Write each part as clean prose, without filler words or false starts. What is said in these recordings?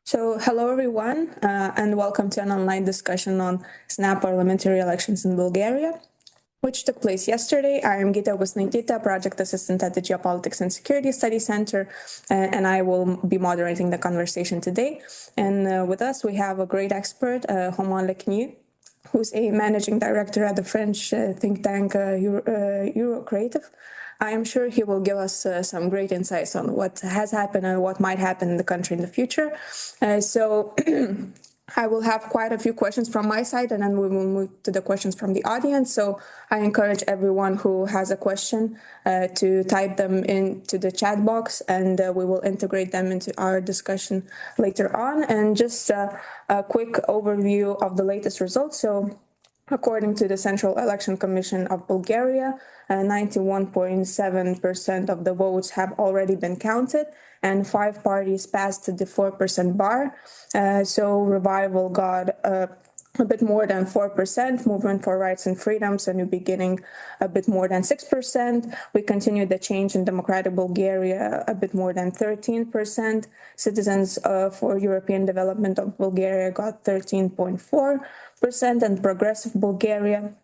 So, hello everyone, and welcome to an online discussion on SNAP parliamentary elections in Bulgaria, which took place yesterday. I am Gytė Augustinaitytė, project assistant at the Geopolitics and Security Studies Center, and I will be moderating the conversation today. And with us, we have a great expert, Romain Le Quiniou, who's a managing director at the French think tank Eurocreative. I am sure he will give us some great insights on what has happened and what might happen in the country in the future. So I will have quite a few questions from my side, and then we will move to the questions from the audience. So I encourage everyone who has a question to type them into the chat box, and we will integrate them into our discussion later on. And just a quick overview of the latest results. So according to the Central Election Commission of Bulgaria, 91.7% of the votes have already been counted, and 5 parties passed the 4% bar. So Revival got a bit more than 4%, Movement for Rights and Freedoms, A New Beginning, a bit more than 6%. We continued the Change in Democratic Bulgaria, a bit more than 13%. Citizens for European Development of Bulgaria got 13.4%, and Progressive Bulgaria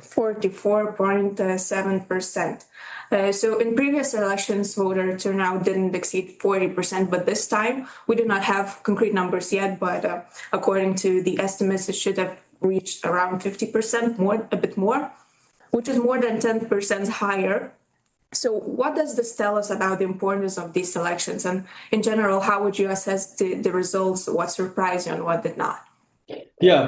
44.7%. So in previous elections, voter turnout didn't exceed 40%, but this time we do not have concrete numbers yet, but according to the estimates, it should have reached around 50%, a bit more, which is more than 10% higher. So what does this tell us about the importance of these elections? And in general, how would you assess the results? What surprised you and what did not? Yeah,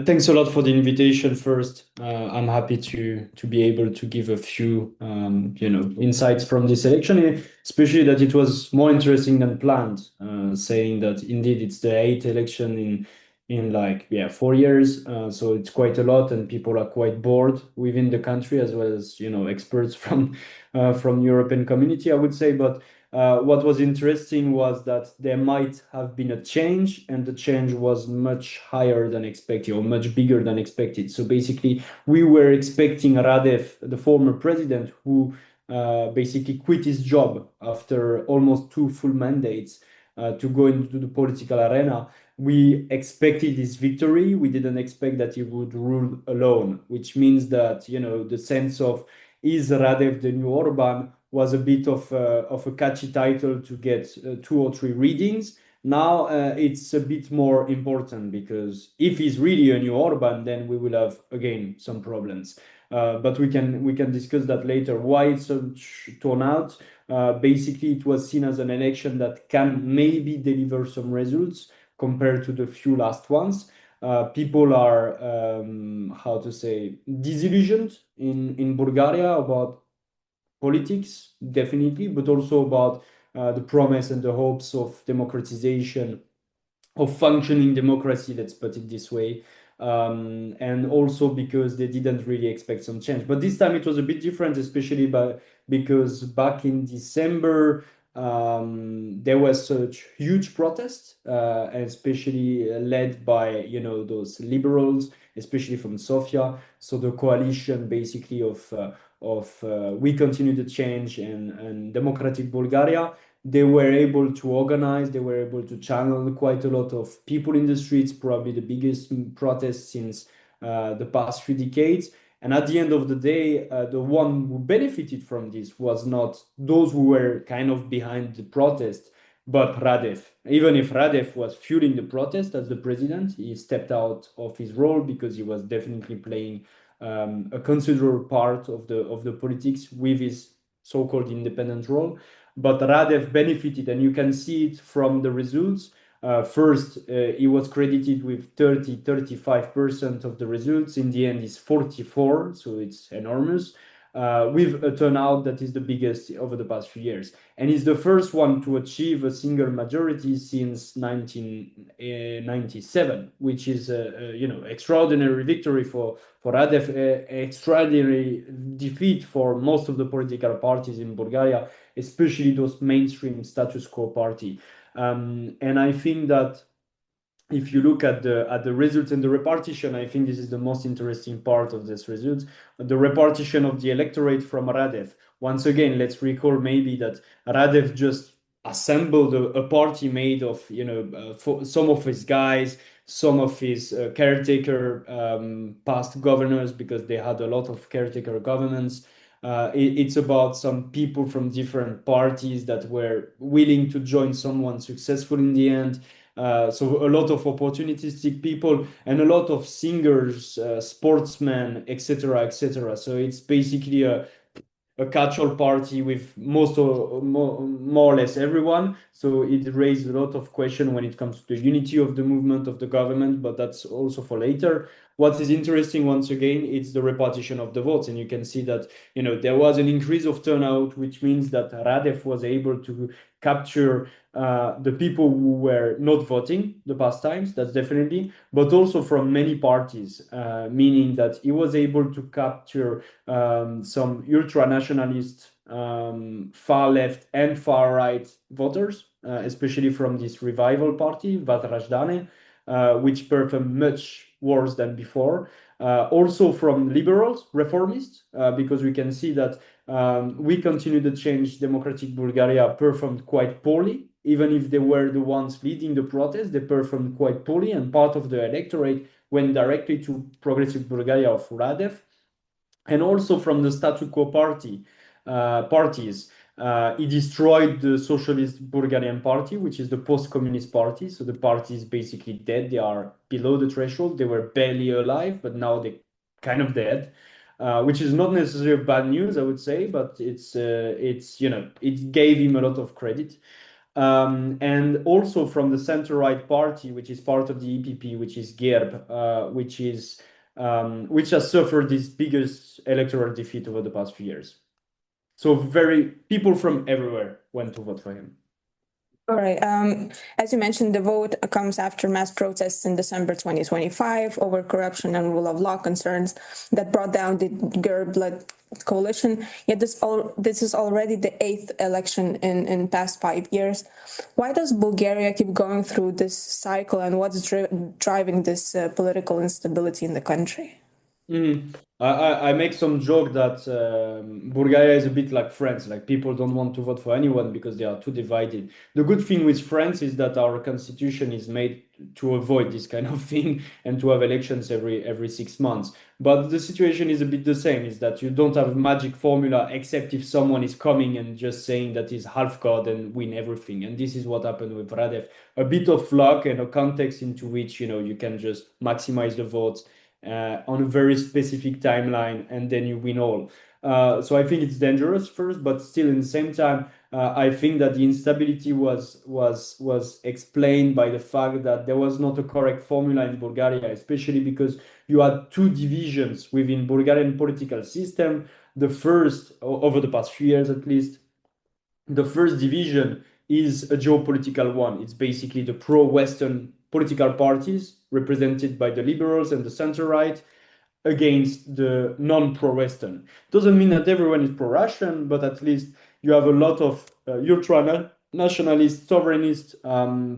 thanks a lot for the invitation first. I'm happy to be able to give a few, insights from this election, especially that it was more interesting than planned, saying that indeed it's the 8th election in 4 years. So it's quite a lot, and people are quite bored within the country, as well as, experts from European community, I would say. But what was interesting was that there might have been a change, and the change was much higher than expected, or much bigger than expected. So basically, we were expecting Radev, the former president, who basically quit his job after almost 2 full mandates to go into the political arena. We expected his victory. We didn't expect that he would rule alone, which means that, the sense of, is Radev the new Orban, was a bit of a catchy title to get 2 or 3 readings. Now it's a bit more important, because if he's really a new Orban, then we will have again some problems. But we can discuss that later. Why such turnout? Basically, it was seen as an election that can maybe deliver some results compared to the few last ones. People are disillusioned in Bulgaria about politics, definitely, but also about the promise and the hopes of democratization, of functioning democracy, let's put it this way, and also because they didn't really expect some change. But this time it was a bit different, especially because back in December there was such huge protests, especially led by those liberals, especially from Sofia. So the coalition basically of We Continue the Change and Democratic Bulgaria, they were able to organize, they were able to channel quite a lot of people in the streets, probably the biggest protest since the past 3 decades. And at the end of the day, the one who benefited from this was not those who were kind of behind the protest, but Radev. Even if Radev was fueling the protest as the president, he stepped out of his role because he was definitely playing a considerable part of the politics with his so-called independent role. But Radev benefited, and you can see it from the results. First, he was credited with 35% of the results. In the end, it's 44%, so it's enormous, with a turnout that is the biggest over the past few years. And he's the first one to achieve a single majority since 1997, which is extraordinary victory for Radev, extraordinary defeat for most of the political parties in Bulgaria, especially those mainstream status quo party. And I think that if you look at the results and the repartition, I think this is the most interesting part of this results, the repartition of the electorate from Radev. Once again, let's recall maybe that Radev just assembled a party made of, some of his guys, some of his caretaker past governors, because they had a lot of caretaker governments. It's about some people from different parties that were willing to join someone successful in the end. So a lot of opportunistic people and a lot of singers, sportsmen, etc., etc. So it's basically a catch-all party with more or less everyone. So it raised a lot of question when it comes to the unity of the movement of the government, but that's also for later. What is interesting, once again, it's the repartition of the votes, and you can see that there was an increase of turnout, which means that Radev was able to capture the people who were not voting the past times, that's definitely, but also from many parties, meaning that he was able to capture some ultra-nationalist, far left and far right voters, especially from this revival party, Vadrajdane, which performed much worse than before. Also from liberals, reformists, because we can see that We Continue the Change, Democratic Bulgaria performed quite poorly. Even if they were the ones leading the protest, they performed quite poorly, and part of the electorate went directly to Progressive Bulgaria of Radev. And also from the statu quo parties. He destroyed the Socialist Bulgarian Party, which is the post-communist party. So the party is basically dead. They are below the threshold. They were barely alive, but now they're kind of dead, which is not necessarily bad news, I would say, but it gave him a lot of credit. And also from the center-right party, which is part of the EPP, which is GERB, which has suffered this biggest electoral defeat over the past few years. So people from everywhere went to vote for him. All right. As you mentioned, the vote comes after mass protests in December 2025 over corruption and rule of law concerns that brought down the GERB-led coalition. Yet this is already the 8th election in past 5 years. Why does Bulgaria keep going through this cycle, and what's driving this political instability in the country? I make some joke that Bulgaria is a bit like France, like people don't want to vote for anyone because they are too divided. The good thing with France is that our constitution is made to avoid this kind of thing and to have elections every 6 months. But the situation is a bit the same, is that you don't have a magic formula except if someone is coming and just saying that he's half god and win everything. And this is what happened with Radev. A bit of luck and a context into which you can just maximize the votes on a very specific timeline, and then you win all. So I think it's dangerous first, but still in the same time, I think that the instability was explained by the fact that there was not a correct formula in Bulgaria, especially because you had two divisions within Bulgarian political system. The first, over the past few years at least, the first division is a geopolitical one. It's basically the pro-Western political parties represented by the liberals and the center-right against the non-pro-Western. Doesn't mean that everyone is pro-Russian, but at least you have a lot of ultra-nationalist, sovereignist,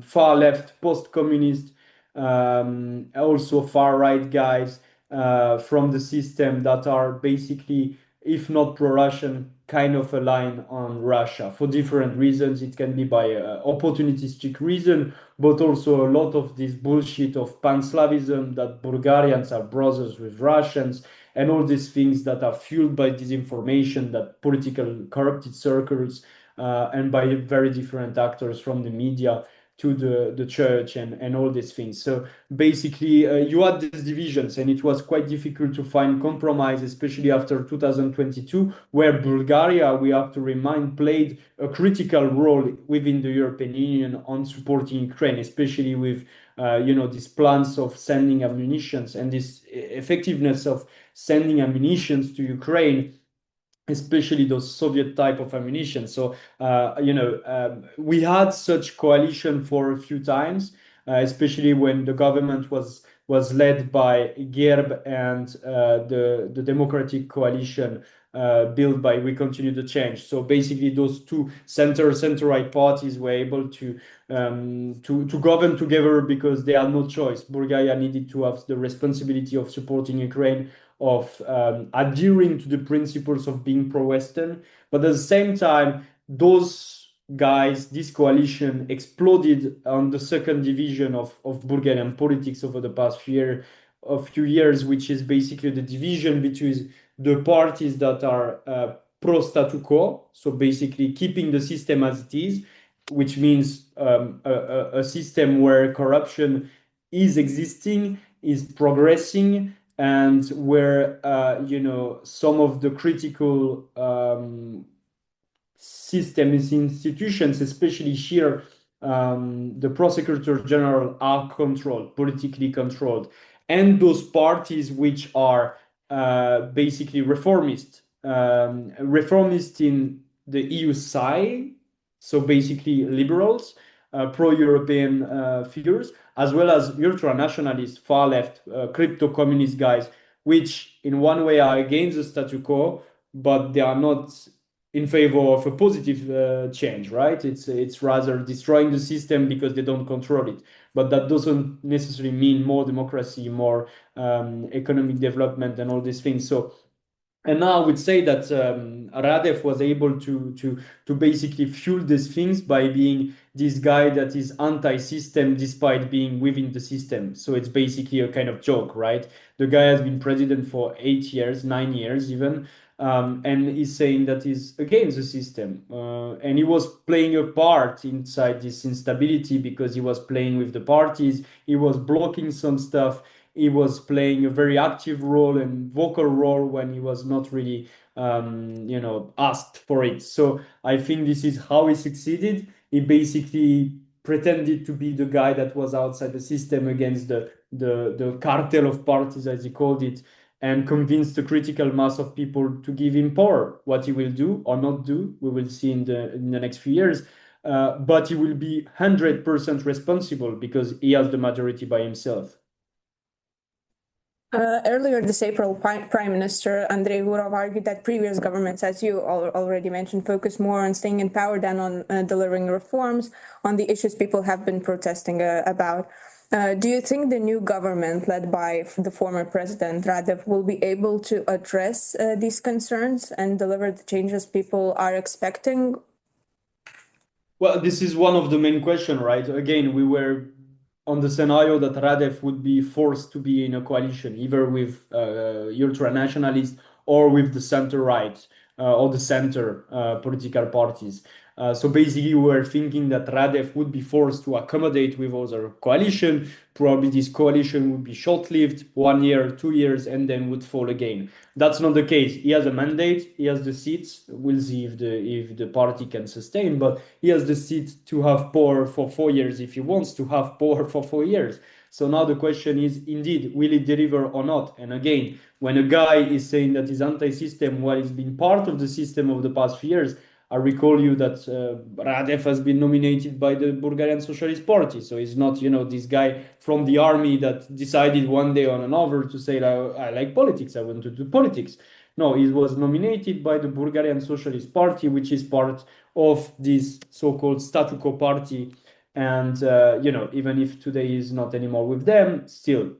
far-left, post-communist, also far-right guys from the system that are basically, if not pro-Russian, kind of align on Russia for different reasons. It can be by opportunistic reason, but also a lot of this bullshit of pan-Slavism, that Bulgarians are brothers with Russians, and all these things that are fueled by disinformation, that political corrupted circles, and by very different actors from the media to the church and all these things. So basically, you had these divisions, and it was quite difficult to find compromise, especially after 2022, where Bulgaria, we have to remind, played a critical role within the European Union on supporting Ukraine, especially with these plans of sending ammunitions and this effectiveness of sending ammunitions to Ukraine, especially those Soviet type of ammunition. So, we had such coalition for a few times, especially when the government was led by GERB and the Democratic Coalition built by We Continue the Change. So basically, those two center-right parties were able to govern together because they had no choice. Bulgaria needed to have the responsibility of supporting Ukraine, of adhering to the principles of being pro-Western, but at the same time, those guys, this coalition exploded on the second division of Bulgarian politics over the past few years, which is basically the division between the parties that are pro statu quo, so basically keeping the system as it is, which means a system where corruption is existing, is progressing, and where some of the critical systems, institutions, especially here, the prosecutor general are controlled, politically controlled, and those parties which are basically reformist in the EU side, so basically liberals, pro-European figures, as well as ultra-nationalist, far-left, crypto-communist guys, which in one way are against the statu quo, but they are not in favor of a positive change, right? It's rather destroying the system because they don't control it. But that doesn't necessarily mean more democracy, more economic development, and all these things. So, and now I would say that Radev was able to basically fuel these things by being this guy that is anti-system despite being within the system. So it's basically a kind of joke, right? The guy has been president for 8 years, 9 years even, and he's saying that he's against the system. And he was playing a part inside this instability because he was playing with the parties, he was blocking some stuff, he was playing a very active role and vocal role when he was not really, asked for it. So I think this is how he succeeded. He basically pretended to be the guy that was outside the system against the cartel of parties, as he called it, and convinced the critical mass of people to give him power. What he will do or not do, we will see in the next few years. But he will be 100% responsible because he has the majority by himself. Earlier this April, Prime Minister Andrei Vurov argued that previous governments, as you already mentioned, focused more on staying in power than on delivering reforms on the issues people have been protesting about. Do you think the new government, led by the former president Radev, will be able to address these concerns and deliver the changes people are expecting? Well, this is one of the main questions, right? Again, we were on the scenario that Radev would be forced to be in a coalition, either with ultra-nationalists or with the center-right or the center political parties. So basically, we were thinking that Radev would be forced to accommodate with other coalition. Probably this coalition would be short-lived, 1 year, 2 years, and then would fall again. That's not the case. He has a mandate. He has the seats. We'll see if the party can sustain, but he has the seat to have power for 4 years if he wants to have power for 4 years. So now the question is, indeed, will he deliver or not? And again, when a guy is saying that he's anti-system while he's been part of the system of the past few years, I recall you that Radev has been nominated by the Bulgarian Socialist Party. So he's not, this guy from the army that decided one day on another to say, I like politics, I want to do politics. No, he was nominated by the Bulgarian Socialist Party, which is part of this so-called statu quo party. And, even if today he's not anymore with them, still,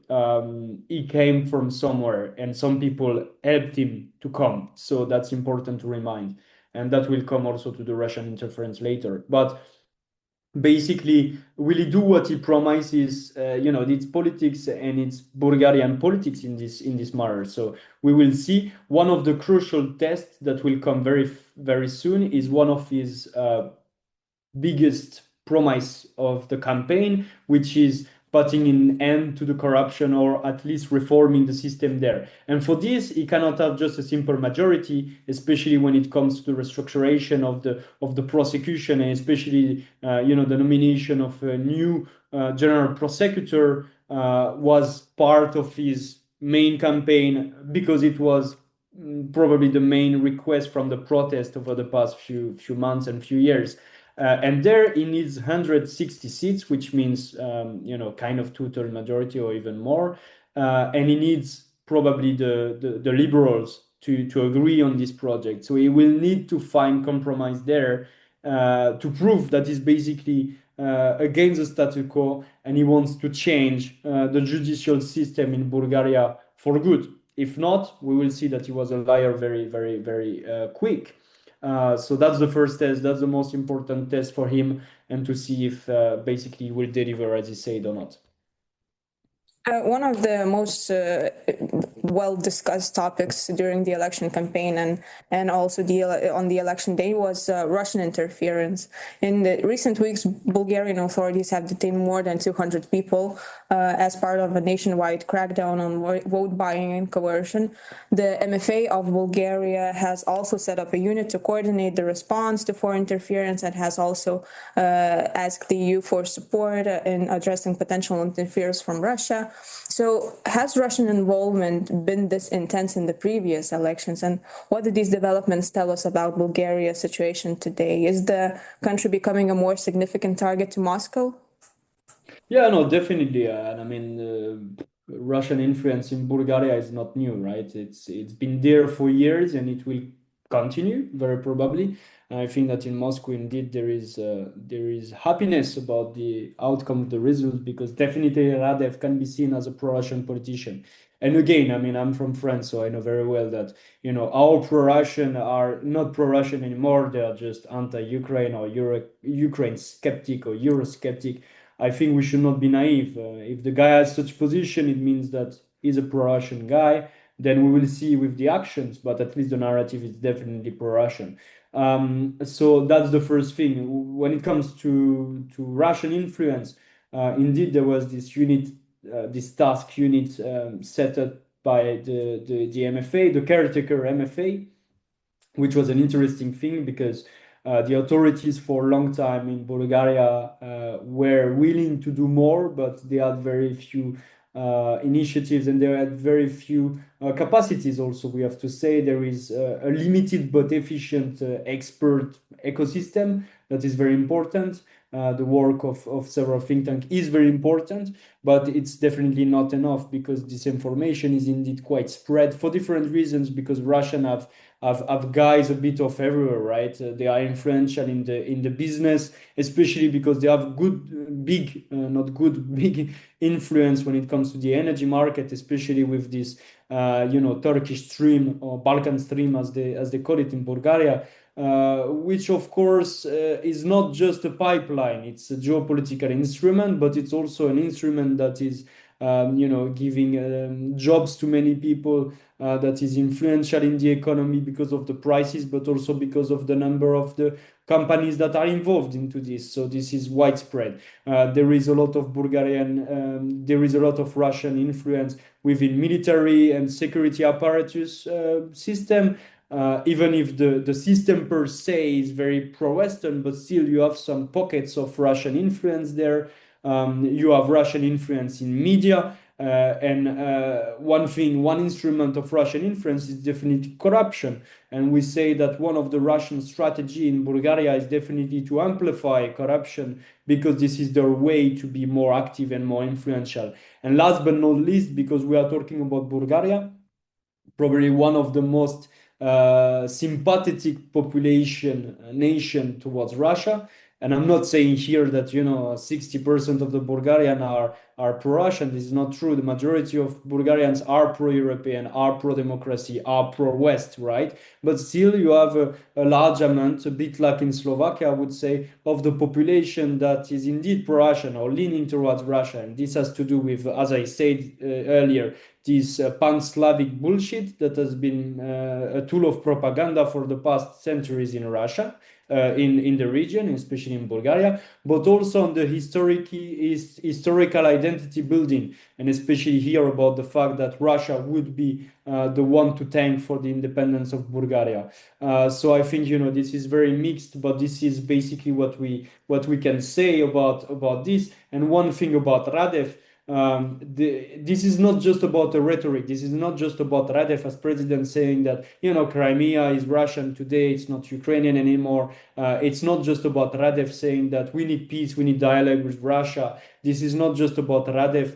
he came from somewhere and some people helped him to come. So that's important to remind. And that will come also to the Russian interference later. But basically, will he do what he promises? It's politics and it's Bulgarian politics in this matter. So we will see. One of the crucial tests that will come very, very soon is one of his biggest promise of the campaign, which is putting an end to the corruption or at least reforming the system there. And for this, he cannot have just a simple majority, especially when it comes to the restructuration of the prosecution, and especially the nomination of a new general prosecutor was part of his main campaign because it was probably the main request from the protest over the past few months and few years. And there he needs 160 seats, which means, kind of two-thirds majority or even more. And he needs probably the liberals to agree on this project. So he will need to find compromise there to prove that he's basically against the status quo and he wants to change the judicial system in Bulgaria for good. If not, we will see that he was a liar very, very, very quick. So that's the first test. That's the most important test for him, and to see if basically he will deliver as he said or not. One of the most well-discussed topics during the election campaign and also on the election day was Russian interference. In the recent weeks, Bulgarian authorities have detained more than 200 people as part of a nationwide crackdown on vote buying and coercion. The MFA of Bulgaria has also set up a unit to coordinate the response to foreign interference and has also asked the EU for support in addressing potential interference from Russia. So has Russian involvement been this intense in the previous elections? And what do these developments tell us about Bulgaria's situation today? Is the country becoming a more significant target to Moscow? Yeah, no, definitely. And I mean, Russian influence in Bulgaria is not new, right? It's been there for years, and it will continue very probably. And I think that in Moscow, indeed, there is happiness about the outcome of the results, because definitely Radev can be seen as a pro-Russian politician. And again, I mean, I'm from France, so I know very well that, you know, our pro-Russian are not pro-Russian anymore. They are just anti-Ukraine or Ukraine skeptic or Eurosceptic. I think we should not be naive. If the guy has such position, it means that he's a pro-Russian guy. Then we will see with the actions, but at least the narrative is definitely pro-Russian. So that's the first thing. When it comes to Russian influence, indeed there was this unit, this task unit set up by the MFA, the caretaker MFA, which was an interesting thing, because the authorities for a long time in Bulgaria were willing to do more, but they had very few initiatives, and they had very few capacities also. We have to say there is a limited but efficient expert ecosystem that is very important. The work of several think tanks is very important, but it's definitely not enough, because disinformation is indeed quite spread for different reasons, because Russian have guys a bit of everywhere, right? They are influential in the business, especially because they have big influence when it comes to the energy market, especially with this Turkish stream, or Balkan stream as they call it in Bulgaria, which of course is not just a pipeline. It's a geopolitical instrument, but it's also an instrument that is giving jobs to many people, that is influential in the economy because of the prices, but also because of the number of the companies that are involved into this. So this is widespread. There is a lot of Russian influence within military and security apparatus system. Even if the system per se is very pro-Western, but still you have some pockets of Russian influence there. You have Russian influence in media, and one instrument of Russian influence is definitely corruption. And we say that one of the Russian strategy in Bulgaria is definitely to amplify corruption, because this is their way to be more active and more influential. And last but not least, because we are talking about Bulgaria, probably one of the most sympathetic population nation towards Russia. And I'm not saying here that 60% of the Bulgarian are pro-Russian. This is not true. The majority of Bulgarians are pro-European, are pro-democracy, are pro-West, right? But still, you have a large amount, a bit like in Slovakia, I would say, of the population that is indeed pro-Russian or leaning towards Russia. And this has to do with, as I said earlier, this pan-Slavic bullshit that has been a tool of propaganda for the past centuries in Russia, in the region, especially in Bulgaria, but also on the historical identity building, and especially here about the fact that Russia would be the one to thank for the independence of Bulgaria. So I think this is very mixed, but this is basically what we can say about this. And one thing about Radev. This is not just about the rhetoric. This is not just about Radev as president saying that Crimea is Russian today, it's not Ukrainian anymore. It's not just about Radev saying that we need peace, we need dialogue with Russia. This is not just about Radev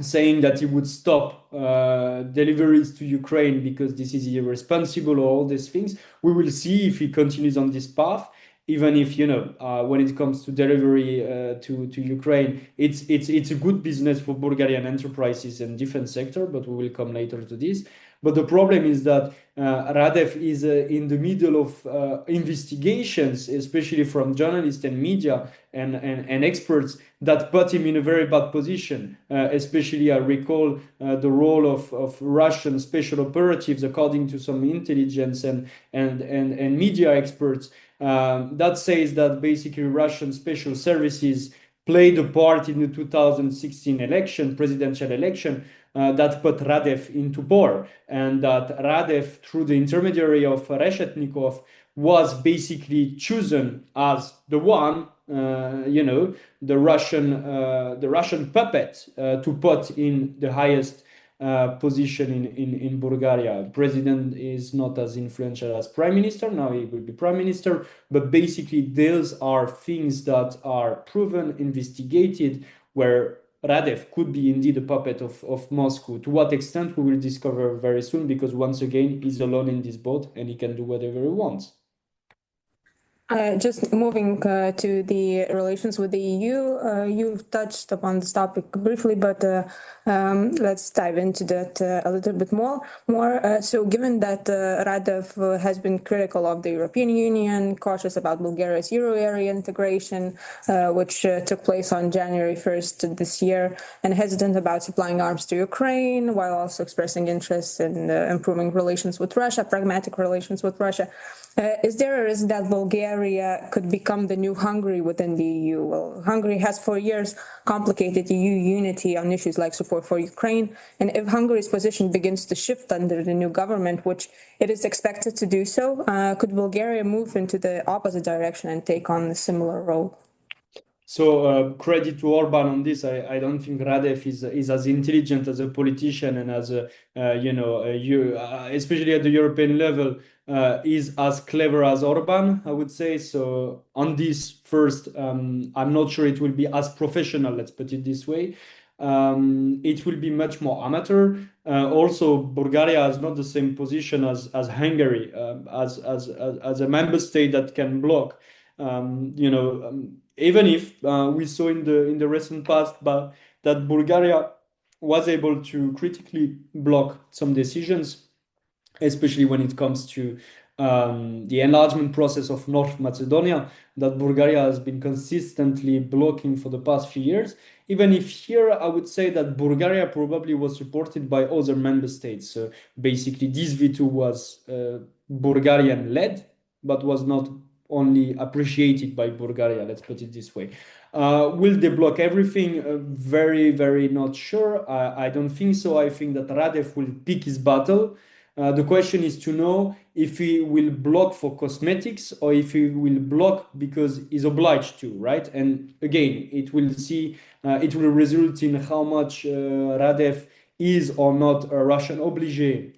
saying that he would stop deliveries to Ukraine because this is irresponsible, or all these things. We will see if he continues on this path. Even if when it comes to delivery to Ukraine, it's a good business for Bulgarian enterprises and defense sector, but we will come later to this. But the problem is that Radev is in the middle of investigations, especially from journalists and media and experts, that put him in a very bad position. Especially, I recall the role of Russian special operatives, according to some intelligence and media experts, that says that basically Russian special services played a part in the 2016 presidential election, that put Radev into power, and that Radev, through the intermediary of Reshetnikov, was basically chosen as the one, the Russian puppet to put in the highest position in Bulgaria. The president is not as influential as prime minister. Now he will be prime minister, but basically those are things that are proven, investigated, where Radev could be indeed a puppet of Moscow. To what extent, we will discover very soon, because once again, he's alone in this boat and he can do whatever he wants. Just moving to the relations with the EU, you've touched upon this topic briefly, but let's dive into that a little bit more. So given that Radev has been critical of the European Union, cautious about Bulgaria's euro area integration, which took place on January 1st this year, and hesitant about supplying arms to Ukraine, while also expressing interest in improving relations with Russia, pragmatic relations with Russia, is there a risk that Bulgaria could become the new Hungary within the EU? Well, Hungary has for years complicated EU unity on issues like support for Ukraine. And if Hungary's position begins to shift under the new government, which it is expected to do so, could Bulgaria move into the opposite direction and take on a similar role? So credit to Orban on this. I don't think Radev is as intelligent as a politician and as a especially at the European level, is as clever as Orban, I would say. So on this first, I'm not sure it will be as professional, let's put it this way. It will be much more amateur. Also, Bulgaria has not the same position as Hungary, as a member state that can block. Even if we saw in the recent past, but that Bulgaria was able to critically block some decisions, especially when it comes to the enlargement process of North Macedonia, that Bulgaria has been consistently blocking for the past few years. Even if here I would say that Bulgaria probably was supported by other member states. So basically this veto was Bulgarian-led, but was not only appreciated by Bulgaria, let's put it this way. Will they block everything? Very, very not sure. I don't think so. I think that Radev will pick his battle. The question is to know if he will block for cosmetics or if he will block because he's obliged to, right? And again, it will result in how much Radev is or not a Russian obligé,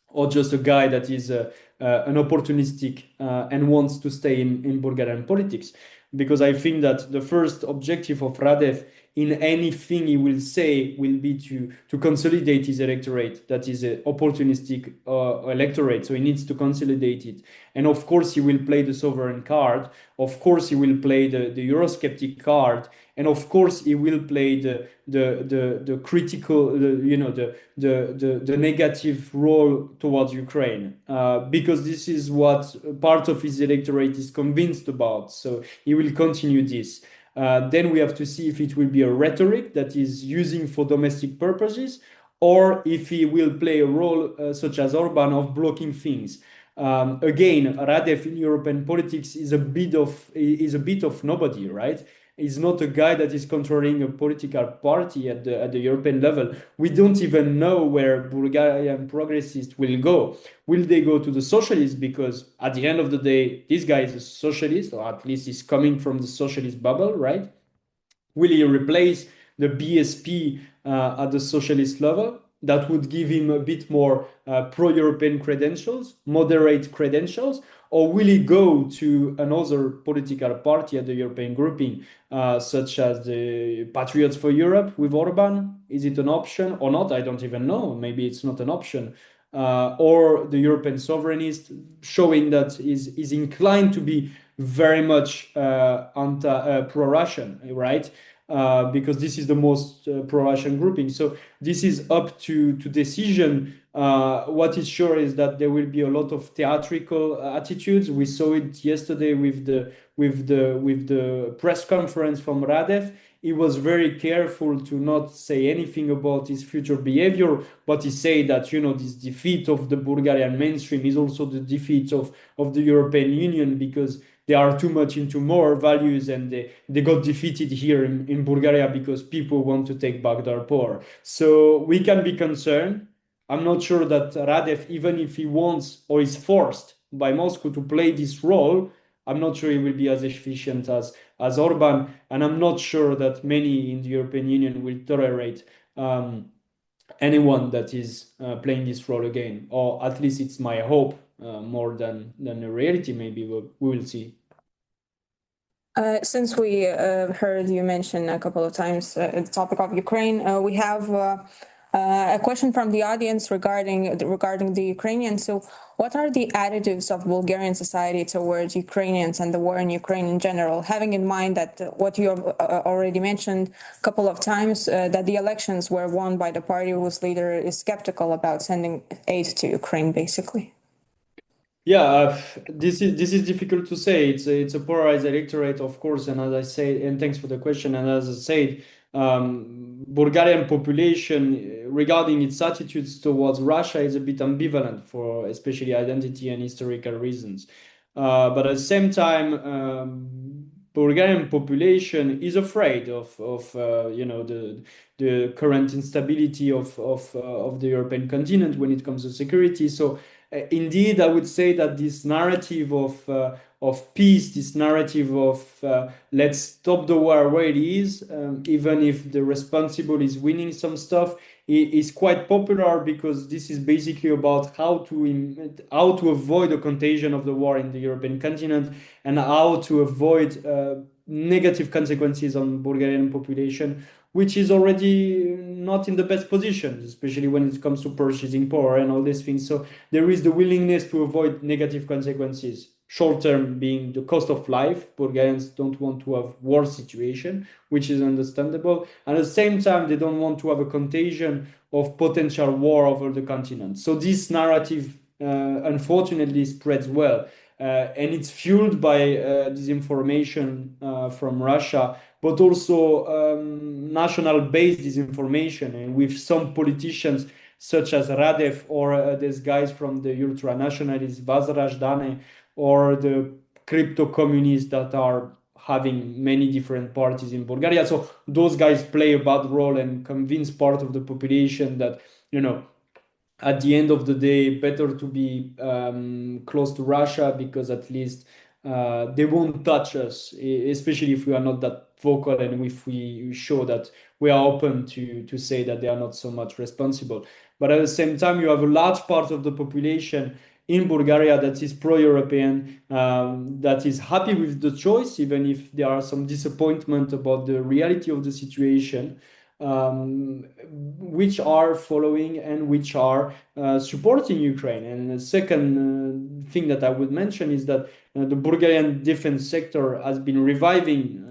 or just a guy that is an opportunistic and wants to stay in Bulgarian politics. Because I think that the first objective of Radev in anything he will say will be to consolidate his electorate, that is an opportunistic electorate, so he needs to consolidate it. And of course he will play the sovereign card, of course he will play the Eurosceptic card, and of course he will play the critical, the negative role towards Ukraine, because this is what part of his electorate is convinced about, so he will continue this. Then we have to see if it will be a rhetoric that is using for domestic purposes, or if he will play a role such as Orban of blocking things. Again, Radev in European politics is a bit of nobody, right? He's not a guy that is controlling a political party at the European level. We don't even know where Bulgarian progressists will go. Will they go to the socialists? Because at the end of the day, this guy is a socialist, or at least he's coming from the socialist bubble, right? Will he replace the BSP at the socialist level? That would give him a bit more pro-European credentials, moderate credentials, or will he go to another political party at the European grouping, such as the Patriots for Europe with Orban? Is it an option or not? I don't even know. Maybe it's not an option. Or the European sovereignist, showing that is inclined to be very much pro-Russian, right? because this is the most pro-Russian grouping. So this is up to decision. What is sure is that there will be a lot of theatrical attitudes. We saw it yesterday with the press conference from Radev. He was very careful to not say anything about his future behavior, but he said that, this defeat of the Bulgarian mainstream is also the defeat of the European Union, because they are too much into moral values, and they got defeated here in Bulgaria because people want to take back their power. So we can be concerned. I'm not sure that Radev, even if he wants or is forced by Moscow to play this role, I'm not sure he will be as efficient as Orban, and I'm not sure that many in the European Union will tolerate anyone that is playing this role again, or at least it's my hope, more than a reality. Maybe we will see. Since we heard you mention a couple of times the topic of Ukraine, we have a question from the audience regarding the Ukrainians. So, what are the attitudes of Bulgarian society towards Ukrainians and the war in Ukraine in general? Having in mind that what you have already mentioned a couple of times, that the elections were won by the party whose leader is skeptical about sending aid to Ukraine, basically. Yeah, this is difficult to say. It's a polarized electorate, of course, and as I say, and thanks for the question. And as I said, Bulgarian population, regarding its attitudes towards Russia, is a bit ambivalent for especially identity and historical reasons. But at the same time, Bulgarian population is afraid of the current instability of the European continent when it comes to security. So. Indeed, I would say that this narrative of peace, this narrative of let's stop the war where it is, even if the responsible is winning some stuff, is quite popular, because this is basically about how to avoid a contagion of the war in the European continent, and how to avoid negative consequences on Bulgarian population, which is already not in the best position, especially when it comes to purchasing power and all these things. So there is the willingness to avoid negative consequences, short term being the cost of life. Bulgarians don't want to have war situation, which is understandable. And at the same time, they don't want to have a contagion of potential war over the continent. So this narrative, unfortunately, spreads well. And it's fueled by disinformation from Russia, but also national-based disinformation, and with some politicians such as Radev, or these guys from the ultra-nationalists, Vazrajdane, or the crypto-communists that are having many different parties in Bulgaria. So those guys play a bad role and convince part of the population that, at the end of the day, better to be close to Russia, because at least they won't touch us, especially if we are not that vocal, and if we show that we are open to say that they are not so much responsible. But at the same time, you have a large part of the population in Bulgaria that is pro-European, that is happy with the choice, even if there are some disappointment about the reality of the situation, which are following and which are supporting Ukraine. And the second thing that I would mention is that the Bulgarian defense sector has been reviving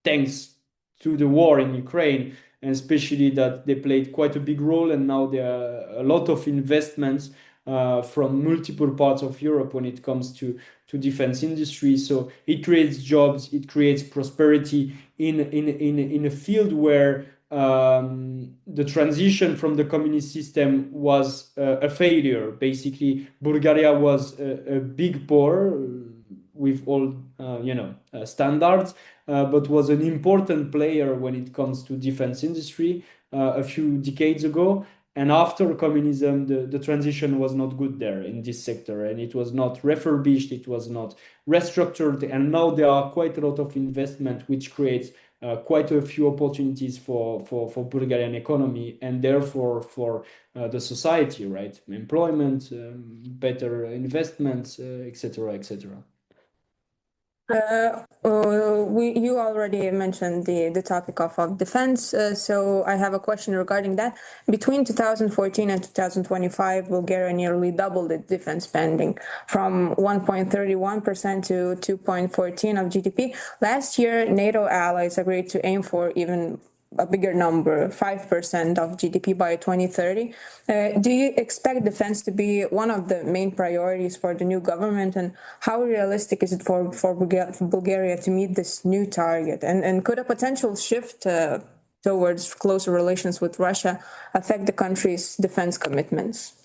thanks to the war in Ukraine, and especially that they played quite a big role, and now there are a lot of investments from multiple parts of Europe when it comes to defense industry. So it creates jobs, it creates prosperity in a field where the transition from the communist system was a failure. Basically, Bulgaria was a big power with all standards, but was an important player when it comes to defense industry a few decades ago. And after communism, the transition was not good there in this sector, and it was not refurbished, it was not restructured, and now there are quite a lot of investment, which creates quite a few opportunities for Bulgarian economy, and therefore for the society, right? Employment, better investments, etc., etc. You already mentioned the topic of defense, so I have a question regarding that. Between 2014 and 2025, Bulgaria nearly doubled its defense spending from 1.31% to 2.14% of GDP. Last year, NATO allies agreed to aim for even a bigger number, 5% of GDP by 2030. Do you expect defense to be one of the main priorities for the new government, and how realistic is it for Bulgaria to meet this new target? And could a potential shift towards closer relations with Russia affect the country's defense commitments?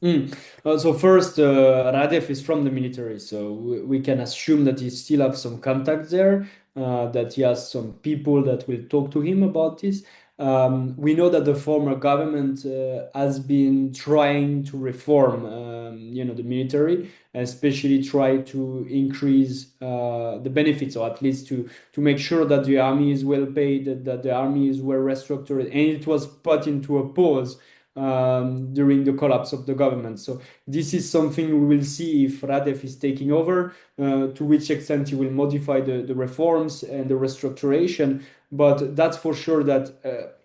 So first, Radev is from the military, so we can assume that he still have some contacts there, that he has some people that will talk to him about this. We know that the former government has been trying to reform, the military, especially try to increase the benefits, or at least to make sure that the army is well paid, that the army is well restructured, and it was put into a pause during the collapse of the government. So this is something we will see if Radev is taking over, to which extent he will modify the reforms and the restructuration. But that's for sure that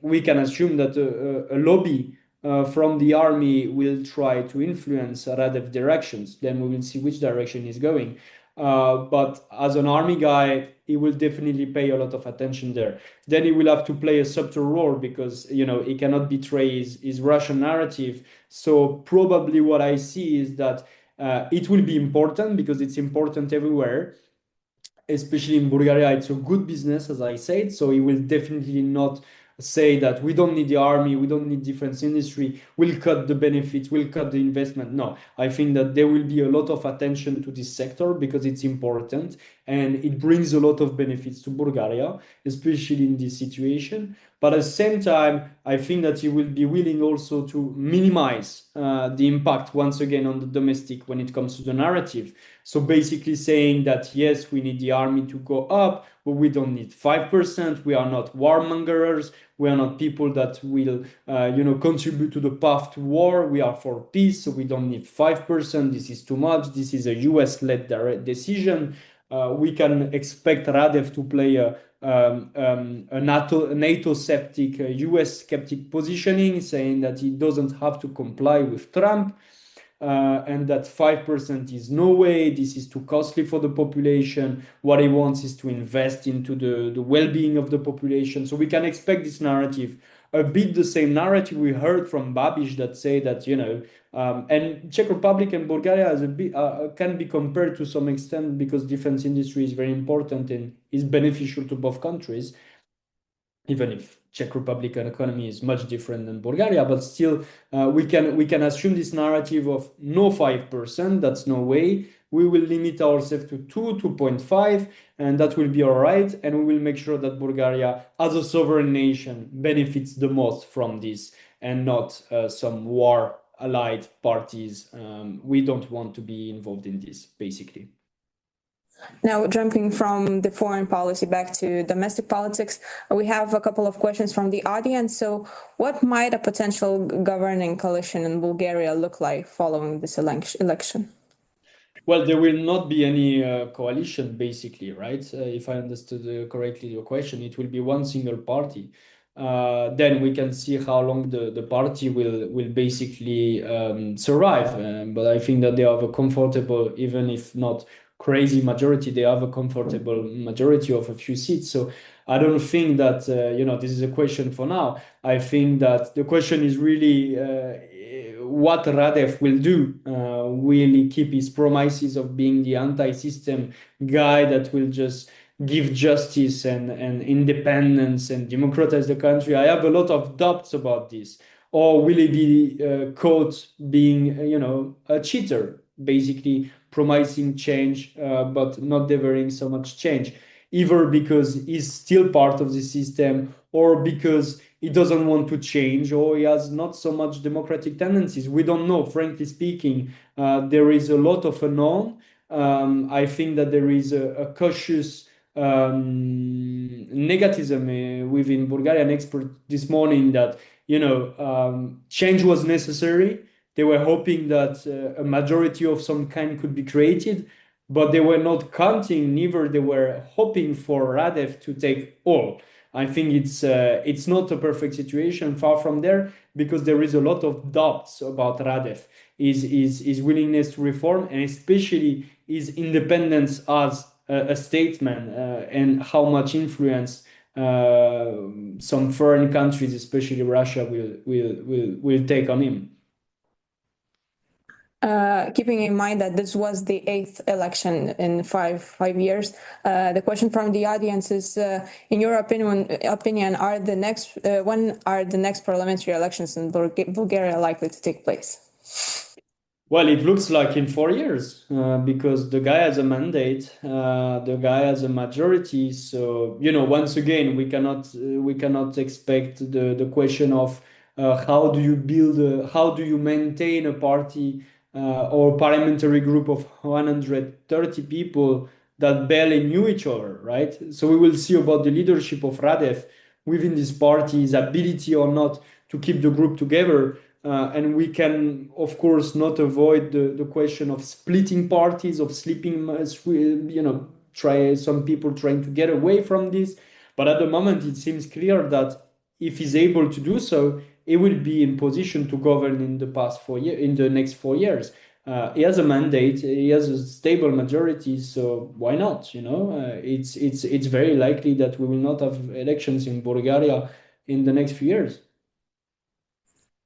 we can assume that a lobby from the army will try to influence Radev directions. Then we will see which direction he's going. But as an army guy, he will definitely pay a lot of attention there. Then he will have to play a subtle role because, he cannot betray his Russian narrative. So probably what I see is that it will be important because it's important everywhere, especially in Bulgaria. It's a good business, as I said. So he will definitely not say that we don't need the army, we don't need defense industry, we'll cut the benefits, we'll cut the investment. No, I think that there will be a lot of attention to this sector because it's important and it brings a lot of benefits to Bulgaria, especially in this situation. But at the same time, I think that he will be willing also to minimize the impact once again on the domestic when it comes to the narrative. So basically saying that, yes, we need the army to go up, but we don't need 5%. We are not warmongers. We are not people that will, contribute to the path to war. We are for peace, so we don't need 5%. This is too much. This is a US-led decision. We can expect Radev to play a NATO skeptic, US skeptic positioning, saying that he doesn't have to comply with Trump. And that 5% is no way, this is too costly for the population. What he wants is to invest into the well-being of the population. So we can expect this narrative, a bit the same narrative we heard from Babiš that say that, and Czech Republic and Bulgaria as a bit, can be compared to some extent because defense industry is very important and is beneficial to both countries, even if Czech Republic economy is much different than Bulgaria, but still we can assume this narrative of no 5%, that's no way. We will limit ourselves to 2.5, and that will be all right. And we will make sure that Bulgaria, as a sovereign nation, benefits the most from this and not some war-allied parties. We don't want to be involved in this, basically. Now, jumping from the foreign policy back to domestic politics, we have a couple of questions from the audience. So what might a potential governing coalition in Bulgaria look like following this election? Well, there will not be any coalition, basically, right? If I understood correctly your question, it will be one single party. Then we can see how long the party will basically survive. But I think that they have a comfortable, even if not crazy majority, they have a comfortable majority of a few seats. So I don't think that, this is a question for now. I think that the question is really what Radev will do. Will he keep his promises of being the anti-system guy that will just give justice and independence and democratize the country? I have a lot of doubts about this. Or will he be caught being, a cheater, basically promising change, but not delivering so much change, either because he's still part of the system or because he doesn't want to change or he has not so much democratic tendencies. We don't know, frankly speaking. There is a lot of unknown. I think that there is a cautious negativism within Bulgarian experts this morning that, change was necessary. They were hoping that a majority of some kind could be created, but they were not counting, neither they were hoping for Radev to take all. I think it's not a perfect situation, far from there, because there is a lot of doubts about Radev, his willingness to reform, and especially his independence as a statesman, and how much influence some foreign countries, especially Russia, will take on him. Keeping in mind that this was the 8th election in five years, the question from the audience is, in your opinion, when are the next parliamentary elections in Bulgaria likely to take place? Well, it looks like in 4 years, because the guy has a mandate, the guy has a majority. So, once again, we cannot expect the question of how do you maintain a party or parliamentary group of 130 people that barely knew each other, right? So we will see about the leadership of Radev within this party, his ability or not to keep the group together. And we can, of course, not avoid the question of splitting parties, of sleeping, some people trying to get away from this. But at the moment, it seems clear that if he's able to do so, he will be in position to govern in the next 4 years. He has a mandate, he has a stable majority, so why not? It's very likely that we will not have elections in Bulgaria in the next few years.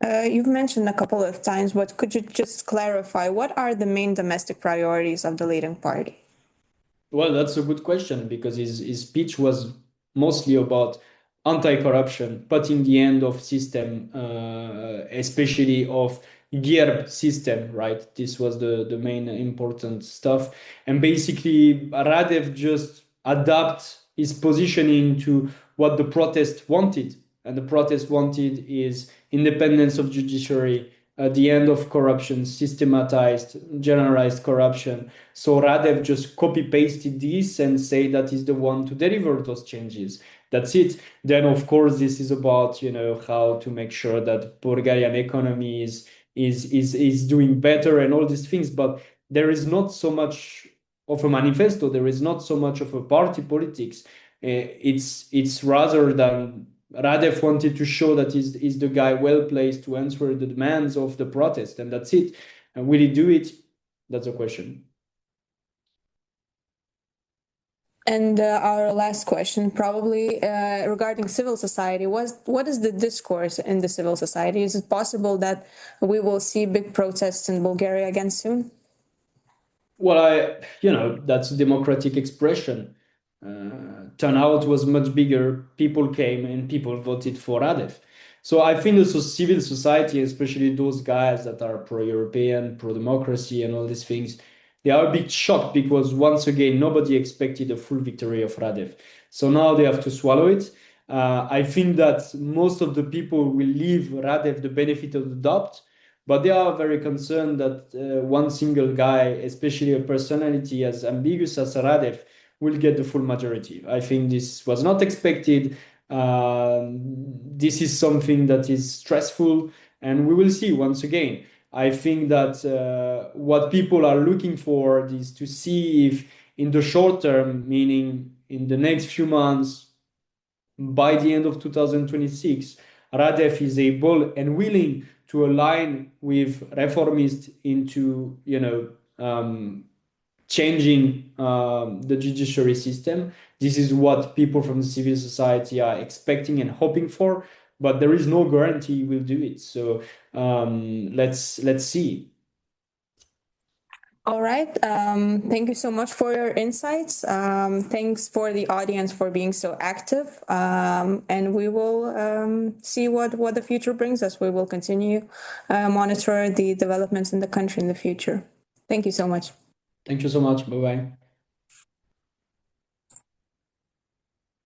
You've mentioned a couple of times, but could you just clarify what are the main domestic priorities of the leading party? Well, that's a good question, because his speech was mostly about anti-corruption, putting the end of system, especially of GERB system, right? This was the main important stuff. And basically, Radev just adapt his positioning to what the protest wanted. And the protest wanted is independence of judiciary, the end of corruption, systematized, generalized corruption. So Radev just copy-pasted this and say that he's the one to deliver those changes. That's it. Then, of course, this is about, how to make sure that Bulgarian economy is doing better and all these things. But there is not so much of a manifesto. There is not so much of a party politics. It's rather than Radev wanted to show that he's the guy well placed to answer the demands of the protest, and that's it. And will he do it? That's a question. And our last question, probably regarding civil society, what is the discourse in the civil society? Is it possible that we will see big protests in Bulgaria again soon? Well, that's a democratic expression. Turnout was much bigger. People came and people voted for Radev. So I think also civil society, especially those guys that are pro-European, pro-democracy and all these things, they are a bit shocked, because once again, nobody expected a full victory of Radev. So now they have to swallow it. I think that most of the people will leave Radev the benefit of the doubt, but they are very concerned that one single guy, especially a personality as ambiguous as Radev, will get the full majority. I think this was not expected. This is something that is stressful, and we will see once again. I think that what people are looking for is to see if in the short term, meaning in the next few months, by the end of 2026, Radev is able and willing to align with reformists into, changing the judiciary system. This is what people from the civil society are expecting and hoping for, but there is no guarantee we'll do it. So let's see. All right. Thank you so much for your insights. Thanks for the audience for being so active. And we will see what the future brings us. We will continue monitor the developments in the country in the future. Thank you so much. Thank you so much. Bye-bye.